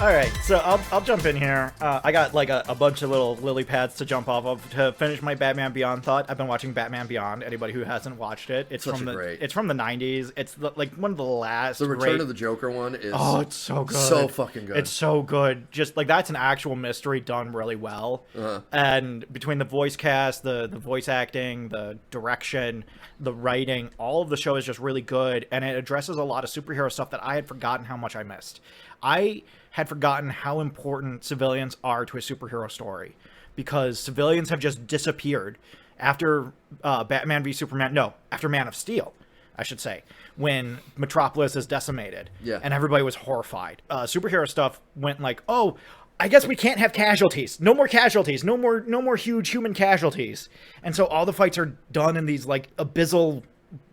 All right, so I'll jump in here. I got like a bunch of little lily pads to jump off of to finish my Batman Beyond thought. I've been watching Batman Beyond. Anybody who hasn't watched it, it's from the 90s. It's like one of the last. The Return of the Joker one is it's so good, so fucking good. It's so good. Just like that's an actual mystery done really well. And between the voice cast, the voice acting, the direction, the writing, all of the show is just really good, and it addresses a lot of superhero stuff that I had forgotten how much I missed. I had forgotten how important civilians are to a superhero story, because civilians have just disappeared after Batman v Superman. No, after Man of Steel, I should say, when Metropolis is decimated. Yeah. And everybody was horrified. Superhero stuff went like, oh, I guess we can't have casualties. No more casualties. No more huge human casualties. And so all the fights are done in these like abyssal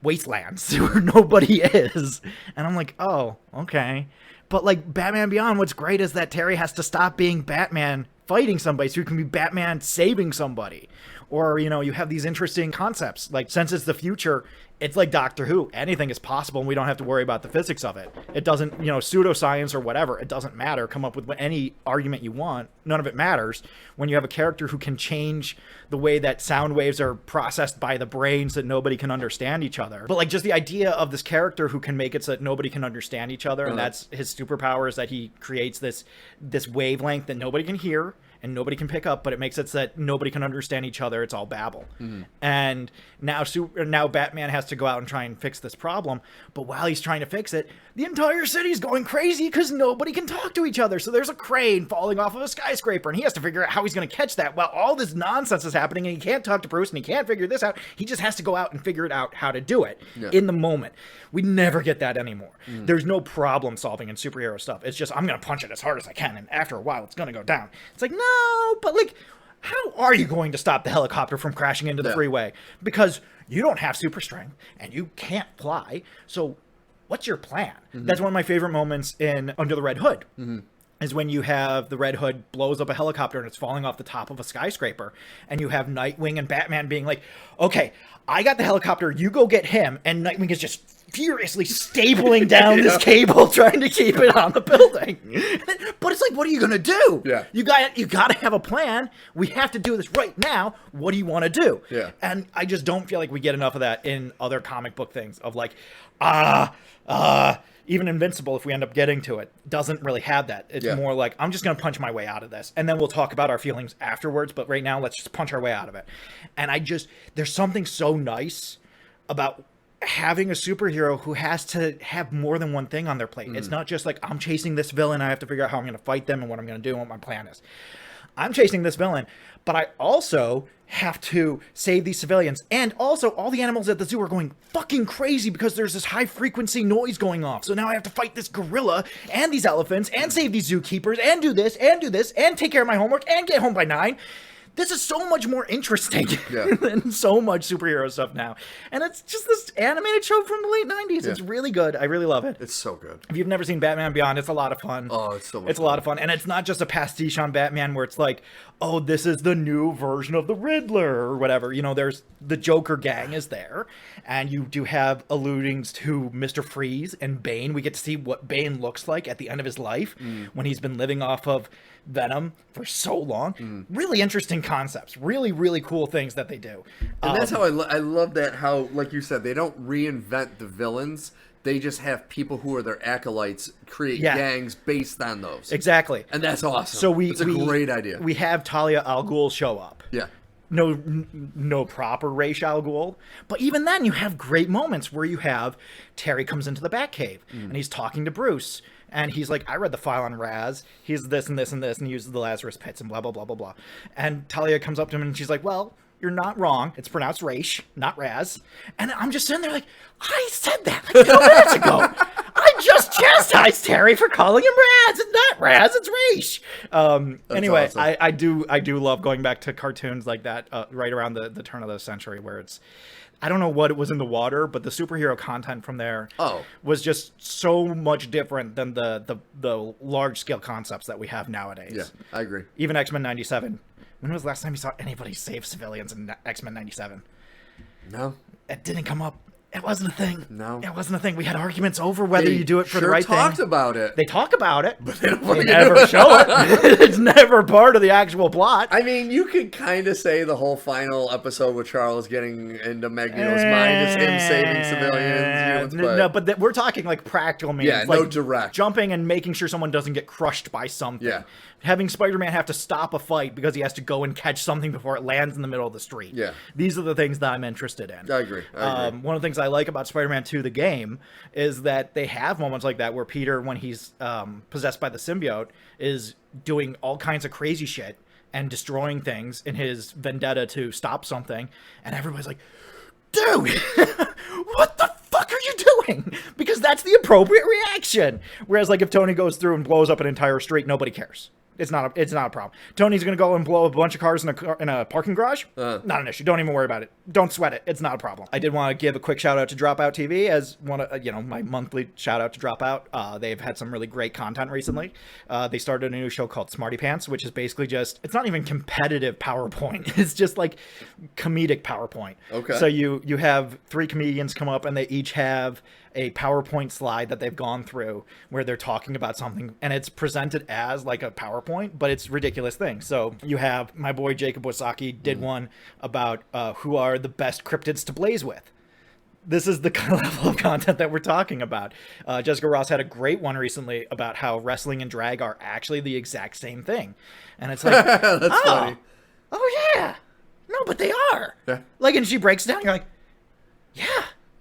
wastelands where nobody is. And I'm like, oh, okay. But like Batman Beyond, what's great is that Terry has to stop being Batman fighting somebody so he can be Batman saving somebody. Or, you know, you have these interesting concepts. Like, since it's the future, it's like Doctor Who. Anything is possible, and we don't have to worry about the physics of it. It doesn't, you know, pseudoscience or whatever. It doesn't matter. Come up with any argument you want. None of it matters when you have a character who can change the way that sound waves are processed by the brains that nobody can understand each other. But, like, just the idea of this character who can make it so that nobody can understand each other, and that's his superpower, is that he creates this wavelength that nobody can hear and nobody can pick up, but it makes it so that nobody can understand each other. It's all babble. And now Batman has to go out and try and fix this problem. But while he's trying to fix it, the entire city's going crazy because nobody can talk to each other. So there's a crane falling off of a skyscraper, and he has to figure out how he's going to catch that while all this nonsense is happening, and he can't talk to Bruce, and he can't figure this out. He just has to go out and figure it out how to do it in the moment. We never get that anymore. There's no problem solving in superhero stuff. It's just, I'm going to punch it as hard as I can, and after a while, it's going to go down. It's like, no, but like, how are you going to stop the helicopter from crashing into the freeway? Because you don't have super strength, and you can't fly, so what's your plan? That's one of my favorite moments in Under the Red Hood. Is when you have the Red Hood blows up a helicopter and it's falling off the top of a skyscraper, and you have Nightwing and Batman being like, okay, I got the helicopter, you go get him, and Nightwing is just furiously stapling down this cable trying to keep it on the building. But it's like, what are you gonna do? You gotta have a plan. We have to do this right now. What do you want to do? And I just don't feel like we get enough of that in other comic book things of like, even Invincible, if we end up getting to it, doesn't really have that. It's more like, I'm just going to punch my way out of this. And then we'll talk about our feelings afterwards. But right now, let's just punch our way out of it. And there's something so nice about having a superhero who has to have more than one thing on their plate. It's not just like, I'm chasing this villain, I have to figure out how I'm going to fight them and what I'm going to do and what my plan is. I'm chasing this villain, but I also have to save these civilians. And also, all the animals at the zoo are going fucking crazy because there's this high-frequency noise going off. So now I have to fight this gorilla and these elephants and save these zookeepers and do this and take care of my homework and get home by 9. This is so much more interesting than so much superhero stuff now. And it's just this animated show from the late 90s. It's really good. I really love it. It's so good. If you've never seen Batman Beyond, it's a lot of fun. Oh, it's so much fun. It's a lot of fun. And it's not just a pastiche on Batman where it's like, oh, this is the new version of the Riddler or whatever. You know, there's the Joker gang is there. And you do have alludings to Mr. Freeze and Bane. We get to see what Bane looks like at the end of his life when he's been living off of Venom for so long. Really interesting concepts. Really, really cool things that they do. And that's how I love that, how, like you said, they don't reinvent the villains. They just have people who are their acolytes create gangs based on those. Exactly. And that's awesome. So it's a great idea. We have Talia al Ghul show up. No proper Ra's al Ghul. But even then, you have great moments where you have Terry comes into the Batcave and he's talking to Bruce. And he's like, I read the file on Raz. He's this and this and this, and he uses the Lazarus Pits and blah, blah, blah, blah, blah. And Talia comes up to him and she's like, well, you're not wrong. It's pronounced Raish, not Raz. And I'm just sitting there like, I said that like 2 minutes ago. I just chastised Terry for calling him Raz. It's not Raz, it's Raish. Anyway, awesome. I do love going back to cartoons like that right around the turn of the century where it's, I don't know what it was in the water, but the superhero content from there was just so much different than the large-scale concepts that we have nowadays. Yeah, I agree. Even X-Men 97. When was the last time you saw anybody save civilians in X-Men 97? No. It didn't come up. It wasn't a thing. No. It wasn't a thing. We had arguments over whether They you do it for the sure right talked thing. about it. They talk about it, But they don't they fucking never do it. show it. It's never part of the actual plot. I mean, you could kind of say the whole final episode with Charles getting into Magneto's mind is him saving civilians. But No, but we're talking like practical means. Yeah, like no direct. Jumping and making sure someone doesn't get crushed by something. Yeah. Having Spider-Man have to stop a fight because he has to go and catch something before it lands in the middle of the street. Yeah. These are the things that I'm interested in. I agree. One of the things I like about Spider-Man 2, the game, is that they have moments like that where Peter, when he's possessed by the symbiote, is doing all kinds of crazy shit and destroying things in his vendetta to stop something. And everybody's like, dude, what the fuck are you doing? Because that's the appropriate reaction. Whereas, like, if Tony goes through and blows up an entire street, nobody cares. It's not a problem. Tony's gonna go and blow a bunch of cars in a parking garage. Not an issue. Don't even worry about it. Don't sweat it. It's not a problem. I did want to give a quick shout out to Dropout TV as one of my monthly shout out to Dropout. They've had some really great content recently. They started a new show called Smarty Pants, which is basically it's not even competitive PowerPoint. It's just like comedic PowerPoint. Okay. So you have 3 comedians come up and they each have a PowerPoint slide that they've gone through where they're talking about something, and it's presented as like a PowerPoint, but it's ridiculous things. So you have my boy Jacob Wasaki did one about who are the best cryptids to blaze with. This is the kind of level of content that we're talking about. Jessica Ross had a great one recently about how wrestling and drag are actually the exact same thing. And it's like, That's funny. Oh yeah. No, but they are. Yeah. Like, and she breaks down, you're like, yeah.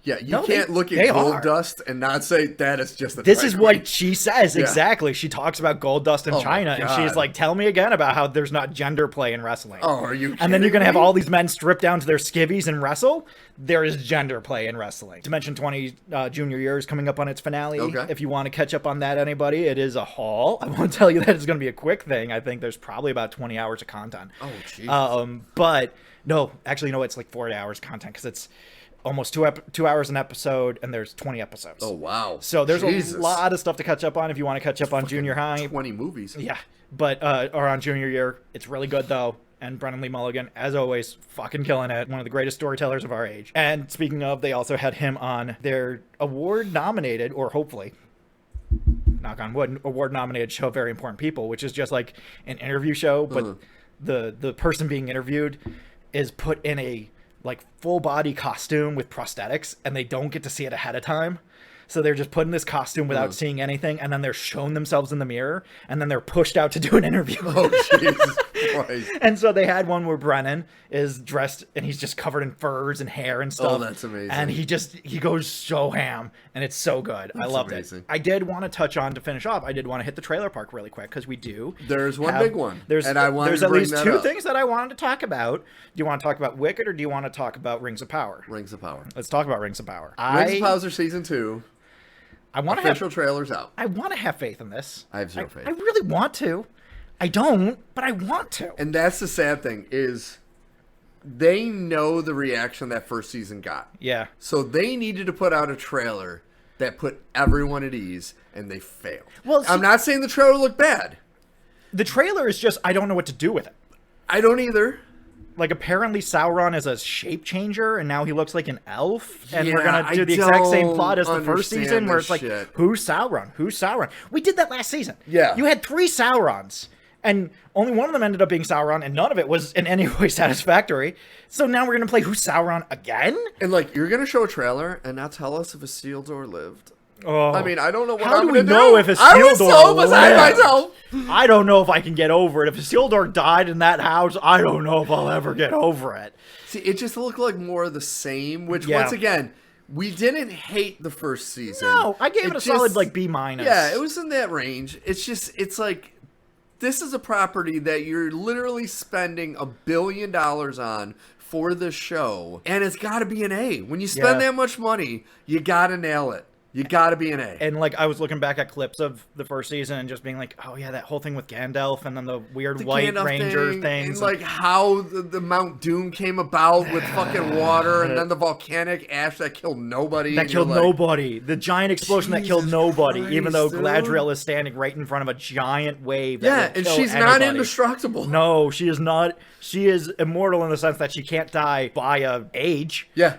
Yeah, you No, can't look they at Gold are. Dust and not say that is just a This drag is what queen. she says, Yeah. exactly. She talks about gold dust in Oh my China, and God. she's like, tell me again about how there's not gender play in wrestling. Oh, are you And then you're kidding going to have me? all these men stripped down to their skivvies and wrestle. There is gender play in wrestling. Dimension 20 Junior Year is coming up on its finale. Okay. If you want to catch up on that, anybody, it is a haul. I won't tell you that it's going to be a quick thing. I think there's probably about 20 hours of content. Oh, jeez. But no, actually, no, it's like 40 hours of content because it's almost 2 hours an episode, and there's 20 episodes. Oh, wow. So there's Jesus. a lot of stuff to catch up on if you want to catch up on Junior High. 20 movies. Yeah, but or on Junior Year. It's really good, though. And Brennan Lee Mulligan, as always, fucking killing it. One of the greatest storytellers of our age. And speaking of, they also had him on their award-nominated, or hopefully, knock on wood, award-nominated show, Very Important People, which is just like an interview show, but the person being interviewed is put in a like full body costume with prosthetics, and they don't get to see it ahead of time. So they're just put in this costume without seeing anything, and then they're shown themselves in the mirror, and then they're pushed out to do an interview. Oh, Jesus Christ. And so they had one where Brennan is dressed, and he's just covered in furs and hair and stuff. Oh, that's amazing. And he goes so ham, and it's so good. I loved amazing. it. I did want to touch on, to finish off, I did want to hit the trailer park really quick, because we do. There's one big one, There's and I wanted there's to at bring least that 2 up. things that I wanted to talk about. Do you want to talk about Wicked, or do you want to talk about Rings of Power? Rings of Power. Let's talk about Rings of Power. Rings of Power Season 2. I want to Official trailer's out. I want to have faith in this. I have zero faith. I really want to. I don't, but I want to. And that's the sad thing, is they know the reaction that first season got. Yeah. So they needed to put out a trailer that put everyone at ease, and they failed. Well, I'm not saying the trailer looked bad. The trailer is just, I don't know what to do with it. I don't either. Like, apparently Sauron is a shape changer, and now he looks like an elf, and we're Yeah, gonna do I the exact same don't plot as the first understand season, where this it's like, shit. who's Sauron? Who's Sauron? We did that last season. Yeah. You had 3 Saurons, and only one of them ended up being Sauron, and none of it was in any way satisfactory. So now we're gonna play Who's Sauron again? And, like, you're going to show a trailer and not tell us if Isildur lived. Oh. I mean, I don't know what How I'm do going we to do. know if I was Isildur so beside lived? myself. I don't know if I can get over it. If Isildur died in that house, I don't know if I'll ever get over it. See, it just looked like more of the same, which, Yeah. once again, we didn't hate the first season. No, I gave it a just- solid, like, B-. Yeah, it was in that range. It's just, it's like, this is a property that you're literally spending $1 billion on for the show, and it's got to be an A. When you spend Yeah. that much money, you got to nail it. You gotta be an A. And like I was looking back at clips of the first season and just being like, oh yeah, that whole thing with Gandalf and then the weird white Gandalf ranger thing, things. and like how the Mount Doom came about with fucking water, and then the volcanic ash that killed nobody. That killed nobody. The giant explosion that killed nobody, Christ, even though dude. Galadriel is standing right in front of a giant wave. That Yeah, will and kill she's anybody. not indestructible. No, she is not. She is immortal in the sense that she can't die by a age. Yeah.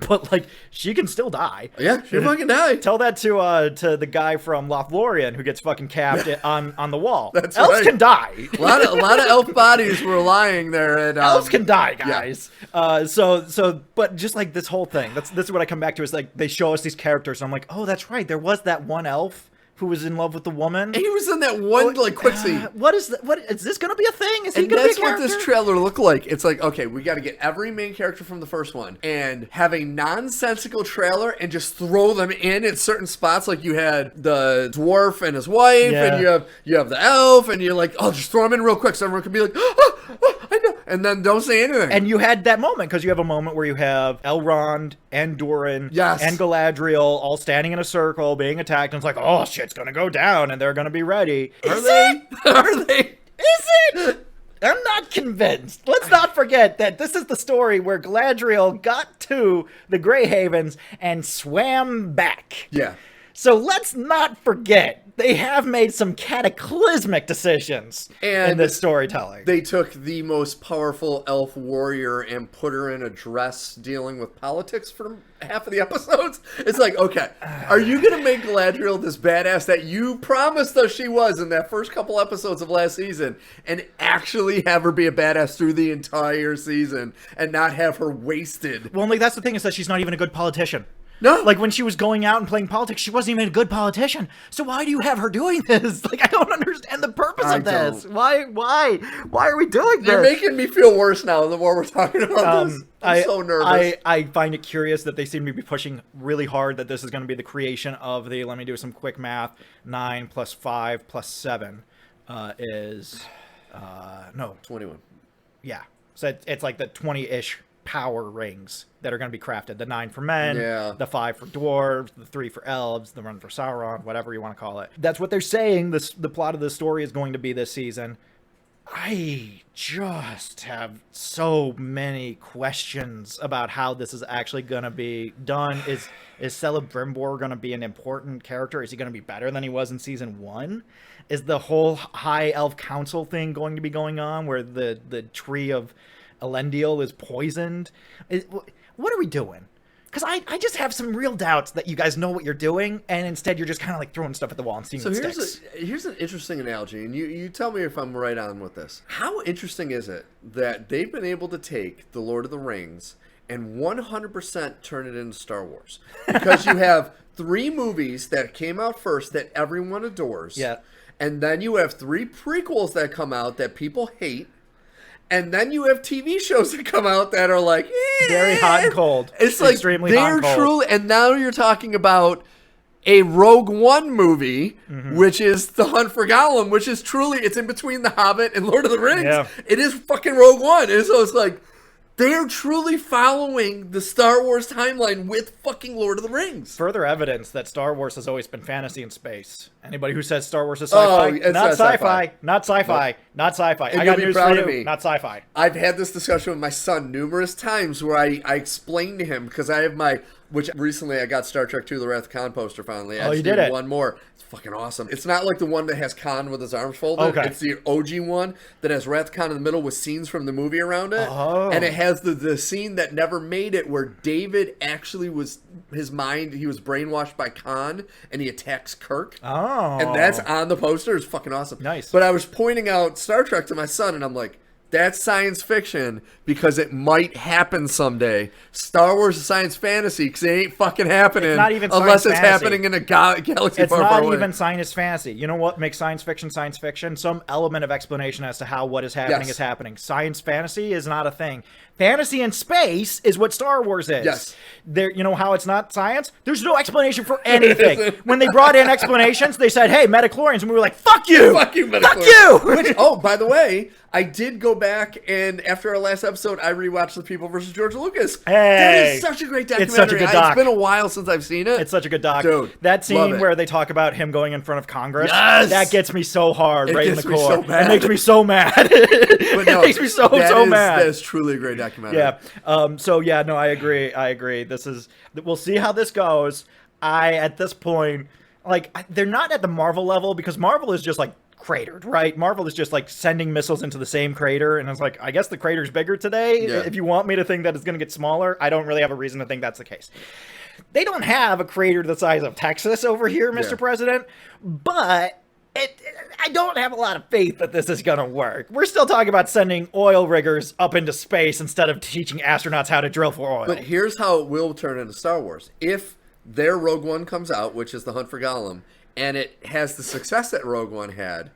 But like she can still die. Yeah, she fucking died. Tell that to the guy from Lothlorien who gets fucking capped on the wall. That's Elves right. can die. A lot of elf bodies were lying there. And, Elves can die, guys. Yeah. But just like this whole thing, this is what I come back to is like they show us these characters. And I'm like, oh, that's right. There was that one elf who was in love with the woman. He was in that one like quick scene. What is this gonna be a thing? Is he And gonna be a that's what character? this trailer looked like. It's like, okay, we got to get every main character from the first one and have a nonsensical trailer and just throw them in at certain spots. Like you had the dwarf and his wife, Yeah. and you have the elf, and you're like, oh, just throw them in real quick so everyone can be like, I know, and then don't say anything. And you had that moment because you have a moment where you have Elrond and Durin Yes. and Galadriel all standing in a circle being attacked, and it's like, oh, shit's gonna go down, and they're gonna be ready. Are they? Are they? Is it? I'm not convinced. Let's not forget that this is the story where Galadriel got to the Grey Havens and swam back. Yeah. So let's not forget, they have made some cataclysmic decisions in this storytelling. They took the most powerful elf warrior and put her in a dress dealing with politics for half of the episodes. It's like, okay, are you going to make Galadriel this badass that you promised us she was in that first couple episodes of last season and actually have her be a badass through the entire season and not have her wasted? Well, like, that's the thing is that she's not even a good politician. No. Like, when she was going out and playing politics, she wasn't even a good politician. So why do you have her doing this? Like, I don't understand the purpose of this. Why are we doing this? You're making me feel worse now the more we're talking about this. I'm so nervous. I find it curious that they seem to be pushing really hard that this is going to be the creation of the, let me do some quick math, 9 plus 5 plus 7 is, no. 21. Yeah. So it's like the 20-ish power rings that are going to be crafted. The 9 for men, the 5 for dwarves, the 3 for elves, the 1 for Sauron, whatever you want to call it. That's what they're saying the plot of the story is going to be this season. I just have so many questions about how this is actually going to be done. Is Celebrimbor going to be an important character? Is he going to be better than he was in season 1? Is the whole High Elf Council thing going to be going on where the tree of Elendil is poisoned? What are we doing? Because I just have some real doubts that you guys know what you're doing, and instead you're just kind of like throwing stuff at the wall and seeing what sticks. Here's an interesting analogy, and you tell me if I'm right on with this. How interesting is it that they've been able to take The Lord of the Rings and 100% turn it into Star Wars? Because you have 3 movies that came out first that everyone adores. Yeah. And then you have 3 prequels that come out that people hate. And then you have TV shows that come out that are like very hot and cold. It's like extremely hot and cold. Truly, and now you're talking about a Rogue One movie, which is The Hunt for Gollum, which is truly, it's in between The Hobbit and Lord of the Rings. Yeah. It is fucking Rogue One, and so it's like they are truly following the Star Wars timeline with fucking Lord of the Rings. Further evidence that Star Wars has always been fantasy and space. Anybody who says Star Wars is sci-fi, not sci-fi, not sci-fi, not sci-fi. I got news for you, not sci-fi. I've had this discussion with my son numerous times where I explained to him, because I have which recently I got Star Trek II, The Wrath of Khan poster finally. Oh, you did it. One more. It's fucking awesome. It's not like the one that has Khan with his arms folded. Okay. It's the OG one that has Wrath of Khan in the middle with scenes from the movie around it. Oh. And it has the scene that never made it where David actually was, his mind, he was brainwashed by Khan and he attacks Kirk. Oh. And that's on the poster. It's fucking awesome. Nice. But I was pointing out Star Trek to my son and I'm like, that's science fiction because it might happen someday. Star Wars is science fantasy because it ain't fucking happening. It's not even unless science it's fantasy. happening in a galaxy It's far, not far away. even science fantasy. You know what makes science fiction science fiction? Some element of explanation as to how what is happening Yes. is happening. Science fantasy is not a thing. Fantasy in space is what Star Wars is. Yes. There, you know how it's not science? There's no explanation for anything. When they brought in explanations, they said, hey, metachlorians. And we were like, fuck you! Fuck you, Fuck you! Which, oh, by the way, I did go back and after our last episode, I rewatched The People versus George Lucas. Hey, that is such a great documentary. It's such a good doc. It's been a while since I've seen it. It's such a good doc. Dude, that scene where they talk about him going in front of Congress, yes! that gets me so hard right in the core. So it makes me so mad. But no, it makes me so mad. That is truly a great documentary. Yeah. So yeah, no, I agree. We'll see how this goes. At this point, like, they're not at the Marvel level because Marvel is just like cratered, right? Marvel is just like sending missiles into the same crater, and it's like, I guess the crater's bigger today. Yeah. If you want me to think that it's going to get smaller, I don't really have a reason to think that's the case. They don't have a crater the size of Texas over here, Mr. President, but I don't have a lot of faith that this is going to work. We're still talking about sending oil riggers up into space instead of teaching astronauts how to drill for oil. But here's how it will turn into Star Wars. If their Rogue One comes out, which is The Hunt for Gollum, and it has the success that Rogue One had,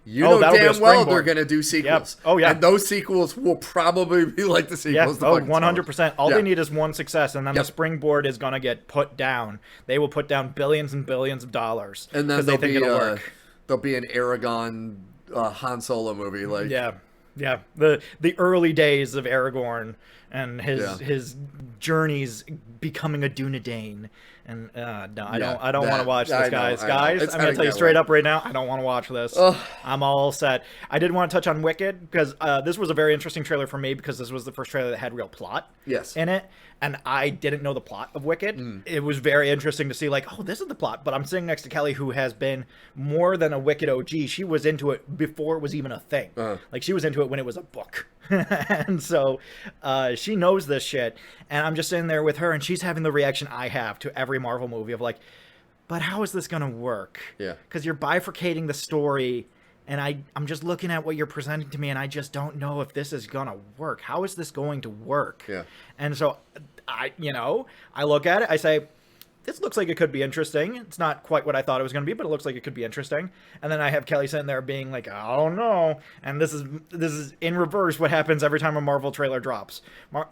you know damn well they're going to do sequels. Yep. Oh, yeah. And those sequels will probably be like the sequels. Yeah. 100%. All they need is one success, and then the springboard is going to get put down. They will put down billions and billions of dollars because they think it'll work. There'll be an Aragon Han Solo movie. Like Yeah. The early days of Aragorn and his journeys becoming a Dunedain. And no, I don't want to watch this, guys. I'm going to tell you straight up right now, I don't want to watch this. Ugh. I'm all set. I did want to touch on Wicked because this was a very interesting trailer for me because this was the first trailer that had real plot in it. And I didn't know the plot of Wicked. It was very interesting to see, like, oh, this is the plot. But I'm sitting next to Kelly, who has been more than a Wicked OG. She was into it before it was even a thing. Like, she was into it when it was a book. And so she knows this shit. And I'm just sitting there with her, and she's having the reaction I have to every Marvel movie of, like, but how is this going to work? Yeah. Because you're bifurcating the story, and I'm just looking at what you're presenting to me, and I just don't know if this is going to work. How is this going to work? Yeah. And so I look at it, I say, this looks like it could be interesting. It's not quite what I thought it was going to be, but it looks like it could be interesting. And then I have Kelly sitting there being like, I don't know. And this is in reverse what happens every time a Marvel trailer drops.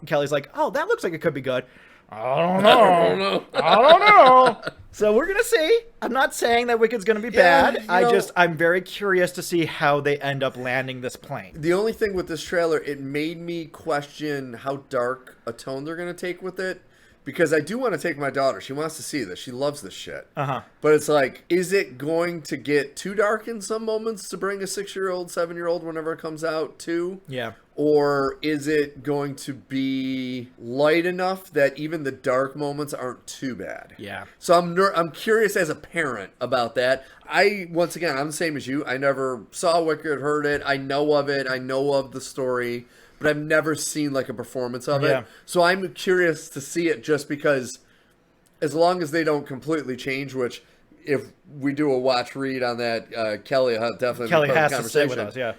Kelly's like, oh, that looks like it could be good. I don't know. So we're going to see. I'm not saying that Wicked's going to be bad. I'm very curious to see how they end up landing this plane. The only thing with this trailer, it made me question how dark a tone they're going to take with it. Because I do want to take my daughter. She wants to see this. She loves this shit. But it's like, is it going to get too dark in some moments to bring a 6-year-old, 7-year-old, whenever it comes out, to? Yeah. Or is it going to be light enough that even the dark moments aren't too bad? Yeah. So I'm curious as a parent about that. Once again, I'm the same as you. I never saw Wicked, heard it. I know of it. I know of the story. But I've never seen like a performance of it. So I'm curious to see it just because as long as they don't completely change, which if we do a watch read on that, Kelly definitely has to stay with us,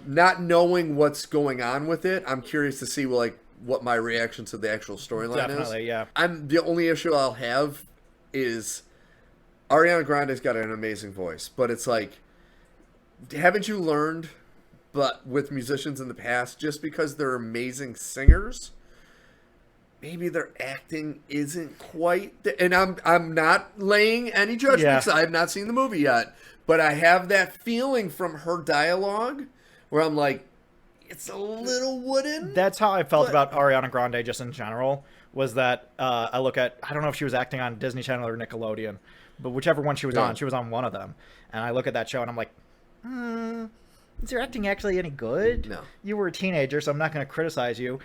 not knowing what's going on with it, I'm curious to see like what my reaction to the actual storyline is. Definitely, yeah. The only issue I'll have is Ariana Grande's got an amazing voice, but it's like, haven't you learned... But with musicians in the past, just because they're amazing singers, maybe their acting isn't quite. And I'm not laying any judgment because I have not seen the movie yet. But I have that feeling from her dialogue where I'm like, it's a little wooden. That's how I felt about Ariana Grande just in general. Was that I don't know if she was acting on Disney Channel or Nickelodeon, but whichever one she was on one of them. And I look at that show and I'm like, is your acting actually any good? No. You were a teenager, so I'm not going to criticize you.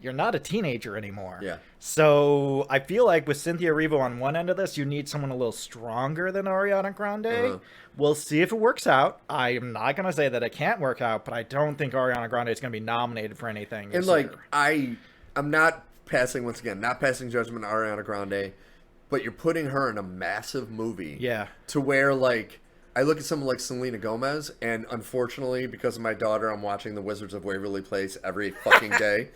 You're not a teenager anymore. Yeah. So I feel like with Cynthia Erivo on one end of this, you need someone a little stronger than Ariana Grande. We'll see if it works out. I am not going to say that it can't work out, but I don't think Ariana Grande is going to be nominated for anything this year. I'm not passing judgment on Ariana Grande, but you're putting her in a massive movie. Yeah. To where like, I look at someone like Selena Gomez, and unfortunately, because of my daughter, I'm watching The Wizards of Waverly Place every fucking day.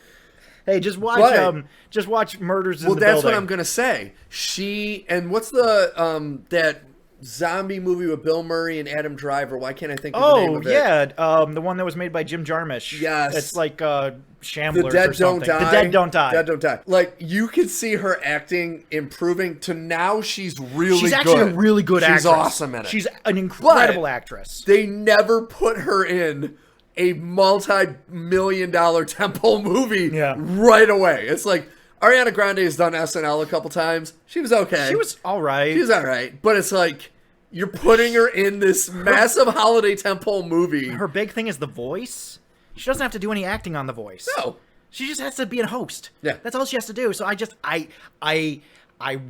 Hey, just watch Murders in the Building. Well, that's what I'm gonna say. What's the that zombie movie with Bill Murray and Adam Driver? Why can't I think of the name of it? The one that was made by Jim Jarmusch. Yes, it's like Shamblers The Dead or something. Don't Die. The Dead Don't Die. Dead Don't Die. Like, you can see her acting improving to now she's really good. She's actually a really good actress. She's awesome in it. She's an incredible actress. They never put her in a multi-million-dollar tentpole movie Yeah. right away. It's like Ariana Grande has done SNL a couple times. She was okay. She was all right. She was all right, but it's like you're putting her in this massive holiday tentpole movie. Her big thing is the voice. She doesn't have to do any acting on the voice. No. She just has to be a host. Yeah. That's all she has to do. So I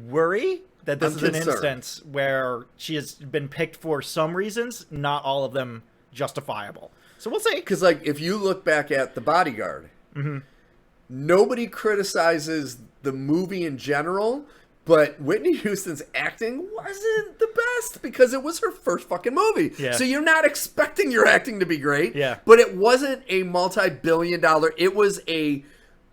worry that this I'm is an concerned. instance where she has been picked for some reasons, not all of them justifiable. So we'll see. Because, like, if you look back at The Bodyguard, nobody criticizes the movie in general, but Whitney Houston's acting wasn't the best because it was her first fucking movie. Yeah. So you're not expecting your acting to be great. Yeah. But it wasn't a multi-billion-dollar. It was a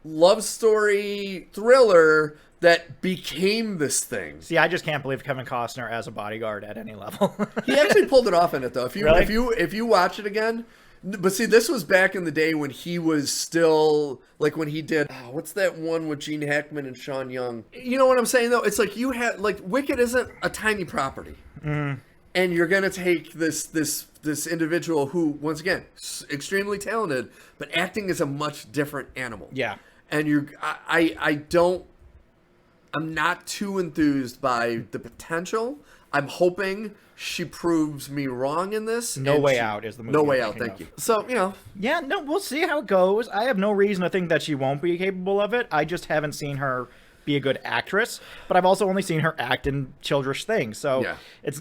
love story thriller that became this thing. See, I just can't believe Kevin Costner as a bodyguard at any level. He actually pulled it off in it, though. Really? If you watch it again, but see, this was back in the day when he was still like when he did what's that one with Gene Hackman and Sean Young? You know what I'm saying though? It's like you had like Wicked isn't a tiny property, and you're gonna take this individual who once again extremely talented, but acting is a much different animal. Yeah. And I'm not too enthused by the potential. I'm hoping she proves me wrong in this. No and Way she- Out is the movie No I'm Way Out, thinking thank of. you. So, Yeah, no, we'll see how it goes. I have no reason to think that she won't be capable of it. I just haven't seen her be a good actress, but I've also only seen her act in childish things. So Yeah.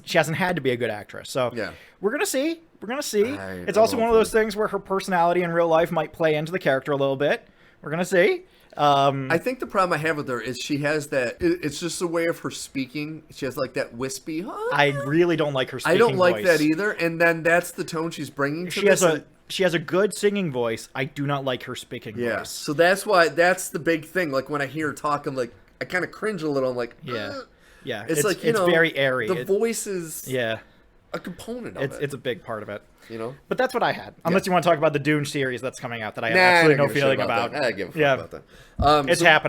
she hasn't had to be a good actress. So Yeah. we're going to see. We're going to see. It's I'm also one of hopeful. those things where her personality in real life might play into the character a little bit. We're going to see. I think the problem I have with her is she has that, it's just a way of her speaking. She has like that wispy, I really don't like her speaking I don't like voice. that either. And then that's the tone she's bringing to She this. has a good singing voice. I do not like her speaking Yeah. voice. So that's the big thing. Like when I hear her talk, I'm like, I kind of cringe a little. I'm like, Yeah. "Ugh." Yeah. It's like, it's very airy. The voice is Yeah. a component of it. It's a big part of it. You know? But that's what I had. Unless you want to talk about the Dune series that's coming out that I have Nah, I absolutely don't no give a shit feeling about. that. I give a fuck Yeah. about that. It's So- happening.